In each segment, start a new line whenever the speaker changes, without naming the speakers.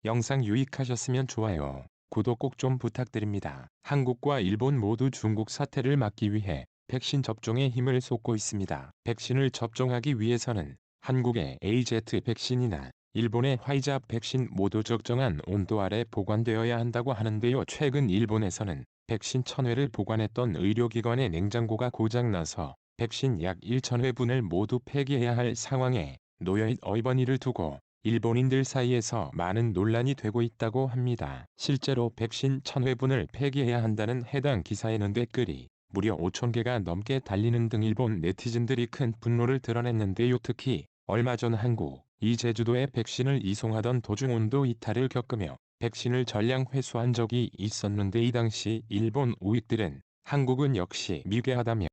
영상 유익하셨으면 좋아요, 구독 꼭 좀 부탁드립니다. 한국과 일본 모두 중국 사태를 막기 위해 백신 접종에 힘을 쏟고 있습니다. 백신을 접종하기 위해서는 한국의 AZ 백신이나 일본의 화이자 백신 모두 적정한 온도 아래 보관되어야 한다고 하는데요. 최근 일본에서는 백신 1000회를 보관했던 의료기관의 냉장고가 고장나서 백신 약 1000회분을 모두 폐기해야 할 상황에 놓여 이번 일을 두고 일본인들 사이에서 많은 논란이 되고 있다고 합니다. 실제로 백신 1000회분을 폐기해야 한다는 해당 기사에는 댓글이 무려 5000개가 넘게 달리는 등 일본 네티즌들이 큰 분노를 드러냈는데요. 특히 얼마 전 한국이 제주도에 백신을 이송하던 도중 온도 이탈을 겪으며 백신을 전량 회수한 적이 있었는데 이 당시 일본 우익들은 한국은 역시 미개하다며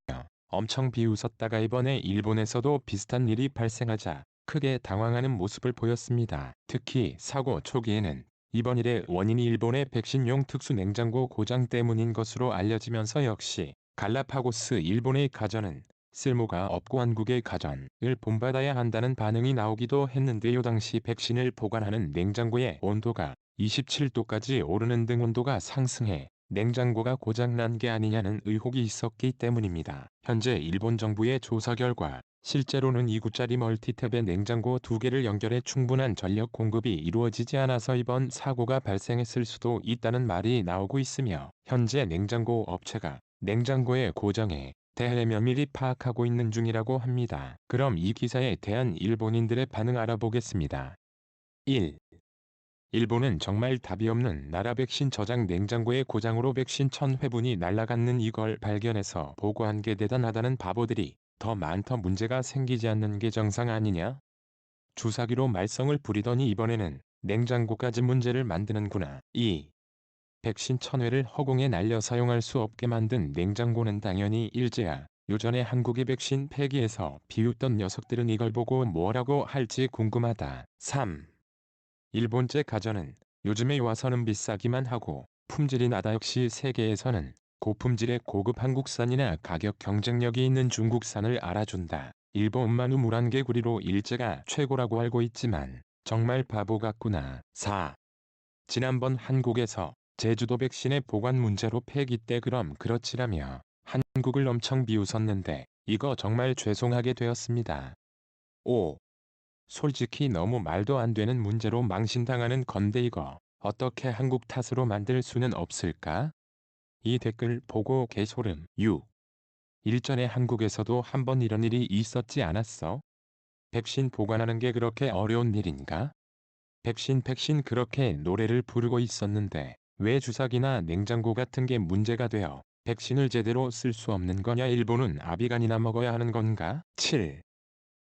엄청 비웃었다가 이번에 일본에서도 비슷한 일이 발생하자 크게 당황하는 모습을 보였습니다. 특히 사고 초기에는 이번 일의 원인이 일본의 백신용 특수 냉장고 고장 때문인 것으로 알려지면서 역시 갈라파고스 일본의 가전은 쓸모가 없고 한국의 가전을 본받아야 한다는 반응이 나오기도 했는데요. 당시 백신을 보관하는 냉장고의 온도가 27도까지 오르는 등 온도가 상승해 냉장고가 고장난 게 아니냐는 의혹이 있었기 때문입니다. 현재 일본 정부의 조사 결과 실제로는 2구짜리 멀티탭의 냉장고 2개를 연결해 충분한 전력 공급이 이루어지지 않아서 이번 사고가 발생했을 수도 있다는 말이 나오고 있으며 현재 냉장고 업체가 냉장고의 고장에 대해 면밀히 파악하고 있는 중이라고 합니다. 그럼 이 기사에 대한 일본인들의 반응 알아보겠습니다. 1. 일본은 정말 답이 없는 나라. 백신 저장 냉장고의 고장으로 백신 1000회분이 날아갔는 이걸 발견해서 보고한 게 대단하다는 바보들이 더 많더 문제가 생기지 않는 게 정상 아니냐? 주사기로 말썽을 부리더니 이번에는 냉장고까지 문제를 만드는구나. 2. 백신 1000회를 허공에 날려 사용할 수 없게 만든 냉장고는 당연히 일제야. 요전에 한국이 백신 폐기해서 비웃던 녀석들은 이걸 보고 뭐라고 할지 궁금하다. 3. 일본제 가전은 요즘에 와서는 비싸기만 하고 품질이 나다. 역시 세계에서는 고품질의 고급 한국산이나 가격 경쟁력이 있는 중국산을 알아준다. 일본만 우물안개구리로 일제가 최고라고 알고 있지만 정말 바보 같구나. 4. 지난번 한국에서 제주도 백신의 보관 문제로 폐기 때 그럼 그렇지라며 한국을 엄청 비웃었는데 이거 정말 죄송하게 되었습니다. 5. 솔직히 너무 말도 안 되는 문제로 망신당하는 건데 이거 어떻게 한국 탓으로 만들 수는 없을까? 이 댓글 보고 개소름. 6. 일전에 한국에서도 한번 이런 일이 있었지 않았어? 백신 보관하는 게 그렇게 어려운 일인가? 백신 그렇게 노래를 부르고 있었는데 왜 주사기나 냉장고 같은 게 문제가 되어 백신을 제대로 쓸 수 없는 거냐? 일본은 아비간이나 먹어야 하는 건가? 7.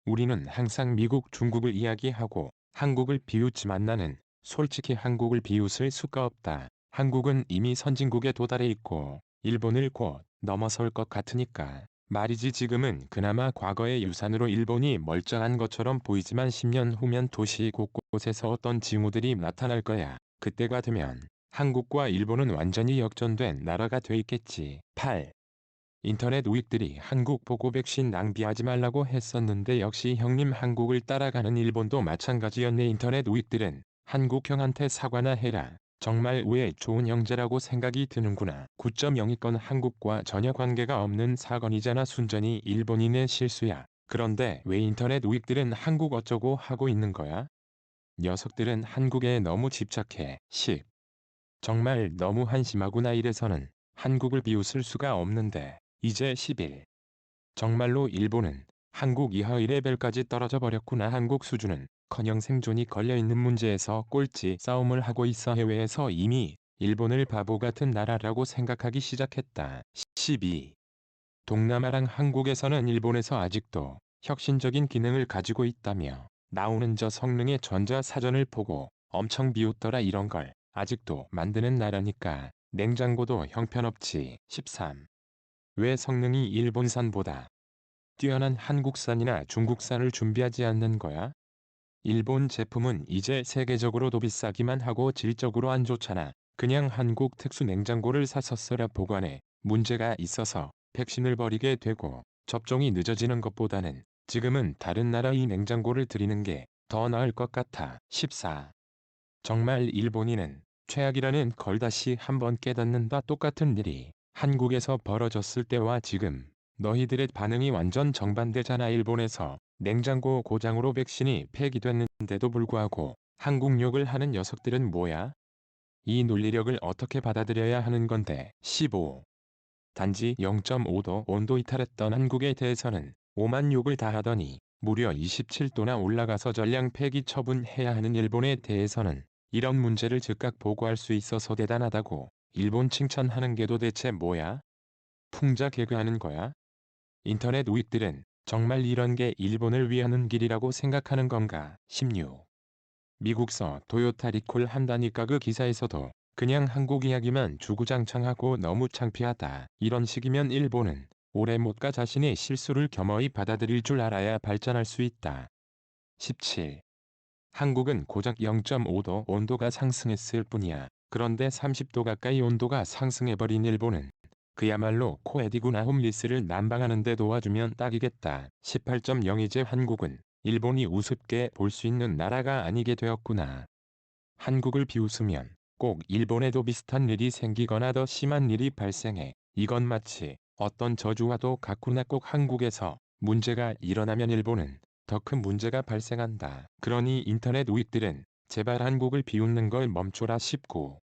우리는 항상 미국 중국을 이야기하고 한국을 비웃지만 나는 솔직히 한국을 비웃을 수가 없다. 한국은 이미 선진국에 도달해 있고 일본을 곧 넘어설 것 같으니까 말이지. 지금은 그나마 과거의 유산으로 일본이 멀쩡한 것처럼 보이지만 10년 후면 도시 곳곳에서 어떤 징후들이 나타날 거야. 그때가 되면 한국과 일본은 완전히 역전된 나라가 돼 있겠지. 8. 인터넷 우익들이 한국 보고 백신 낭비하지 말라고 했었는데 역시 형님 한국을 따라가는 일본도 마찬가지였네. 인터넷 우익들은 한국 형한테 사과나 해라. 정말 왜 좋은 형제라고 생각이 드는구나. 9.02건 한국과 전혀 관계가 없는 사건이잖아. 순전히 일본인의 실수야. 그런데 왜 인터넷 우익들은 한국 어쩌고 하고 있는 거야? 녀석들은 한국에 너무 집착해. 10. 정말 너무 한심하구나. 이래서는 한국을 비웃을 수가 없는데 이제 11. 정말로 일본은 한국 이하 1레벨까지 떨어져 버렸구나. 한국 수준은 커녕 생존이 걸려있는 문제에서 꼴찌 싸움을 하고 있어. 해외에서 이미 일본을 바보 같은 나라라고 생각하기 시작했다. 12. 동남아랑 한국에서는 일본에서 아직도 혁신적인 기능을 가지고 있다며 나오는 저 성능의 전자사전을 보고 엄청 비웃더라. 이런 걸 아직도 만드는 나라니까 냉장고도 형편없지. 13. 왜 성능이 일본산보다 뛰어난 한국산이나 중국산을 준비하지 않는 거야? 일본 제품은 이제 세계적으로도 비싸기만 하고 질적으로 안 좋잖아. 그냥 한국 특수 냉장고를 사서 써라. 보관에 문제가 있어서 백신을 버리게 되고 접종이 늦어지는 것보다는 지금은 다른 나라 이 냉장고를 들이는 게 더 나을 것 같아. 14. 정말 일본인은 최악이라는 걸 다시 한번 깨닫는다. 똑같은 일이 한국에서 벌어졌을 때와 지금 너희들의 반응이 완전 정반대잖아. 일본에서 냉장고 고장으로 백신이 폐기됐는데도 불구하고 한국 욕을 하는 녀석들은 뭐야? 이 논리력을 어떻게 받아들여야 하는 건데. 15. 단지 0.5도 온도 이탈했던 한국에 대해서는 오만 욕을 다 하더니 무려 27도나 올라가서 전량 폐기 처분해야 하는 일본에 대해서는 이런 문제를 즉각 보고할 수 있어서 대단하다고 일본 칭찬하는 게 도대체 뭐야? 풍자 개그하는 거야? 인터넷 우익들은 정말 이런 게 일본을 위하는 길이라고 생각하는 건가? 16. 미국서 토요타 리콜 한다니까. 그 기사에서도 그냥 한국 이야기만 주구장창하고 너무 창피하다. 이런 식이면 일본은 오래 못 가. 자신의 실수를 겸허히 받아들일 줄 알아야 발전할 수 있다. 17. 한국은 고작 0.5도 온도가 상승했을 뿐이야. 그런데 30도 가까이 온도가 상승해버린 일본은 그야말로 코에디구나. 홈리스를 난방하는데 도와주면 딱이겠다. 18.0. 이제 한국은 일본이 우습게 볼 수 있는 나라가 아니게 되었구나. 한국을 비웃으면 꼭 일본에도 비슷한 일이 생기거나 더 심한 일이 발생해. 이건 마치 어떤 저주와도 같구나. 꼭 한국에서 문제가 일어나면 일본은 더 큰 문제가 발생한다. 그러니 인터넷 우익들은 제발 한국을 비웃는 걸 멈춰라. 19.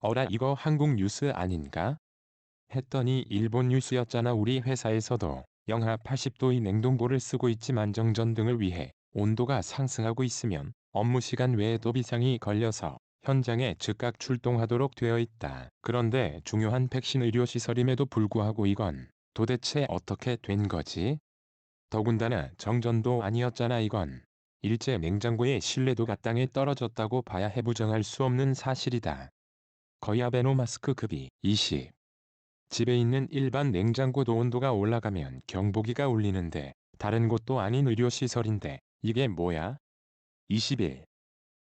어라, 이거 한국 뉴스 아닌가? 했더니 일본 뉴스였잖아. 우리 회사에서도 영하 80도의 냉동고를 쓰고 있지만 정전 등을 위해 온도가 상승하고 있으면 업무 시간 외에도 비상이 걸려서 현장에 즉각 출동하도록 되어 있다. 그런데 중요한 백신 의료시설임에도 불구하고 이건 도대체 어떻게 된 거지? 더군다나 정전도 아니었잖아. 이건 일제 냉장고의 신뢰도가 땅에 떨어졌다고 봐야 해. 부정할 수 없는 사실이다. 거의 아베노마스크 급이. 20. 집에 있는 일반 냉장고도 온도가 올라가면 경보기가 울리는데 다른 곳도 아닌 의료시설인데 이게 뭐야? 21.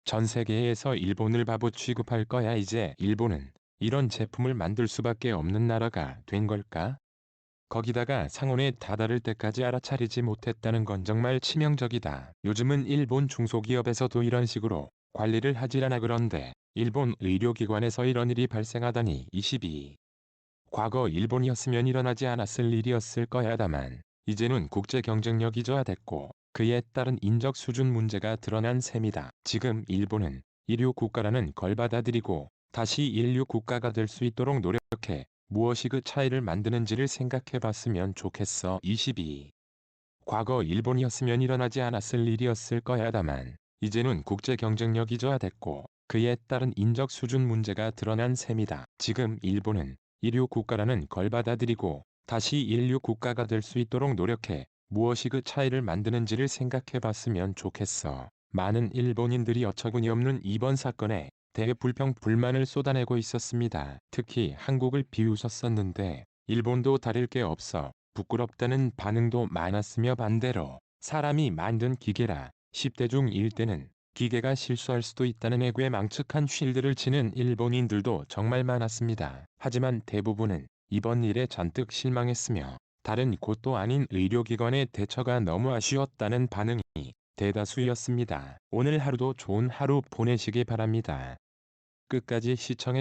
전 세계에서 일본을 바보 취급할 거야. 이제 일본은 이런 제품을 만들 수밖에 없는 나라가 된 걸까? 거기다가 상온에 다다를 때까지 알아차리지 못했다는 건 정말 치명적이다. 요즘은 일본 중소기업에서도 이런 식으로 관리를 하질 않아. 그런데 일본 의료기관에서 이런 일이 발생하다니. 22. 과거 일본이었으면 일어나지 않았을 일이었을 거야. 다만 이제는 국제 경쟁력이 저하됐고 그에 따른 인적 수준 문제가 드러난 셈이다. 지금 일본은 일류 국가라는 걸 받아들이고 다시 인류 국가가 될 수 있도록 노력해. 무엇이 그 차이를 만드는지를 생각해 봤으면 좋겠어. 22. 과거 일본이었으면 일어나지 않았을 일이었을 거야. 다만 이제는 국제 경쟁력이 저하됐고 그에 따른 인적 수준 문제가 드러난 셈이다. 지금 일본은 인류 국가라는 걸 받아들이고 다시 인류 국가가 될 수 있도록 노력해. 무엇이 그 차이를 만드는지를 생각해 봤으면 좋겠어. 많은 일본인들이 어처구니 없는 이번 사건에 대해 불평 불만을 쏟아내고 있었습니다. 특히 한국을 비웃었었는데 일본도 다를 게 없어 부끄럽다는 반응도 많았으며 반대로 사람이 만든 기계라 10대 중 1대는 기계가 실수할 수도 있다는 애괴망측한 쉴드를 치는 일본인들도 정말 많았습니다. 하지만 대부분은 이번 일에 잔뜩 실망했으며 다른 곳도 아닌 의료기관의 대처가 너무 아쉬웠다는 반응이 대다수였습니다. 오늘 하루도 좋은 하루 보내시기 바랍니다. 끝까지 시청해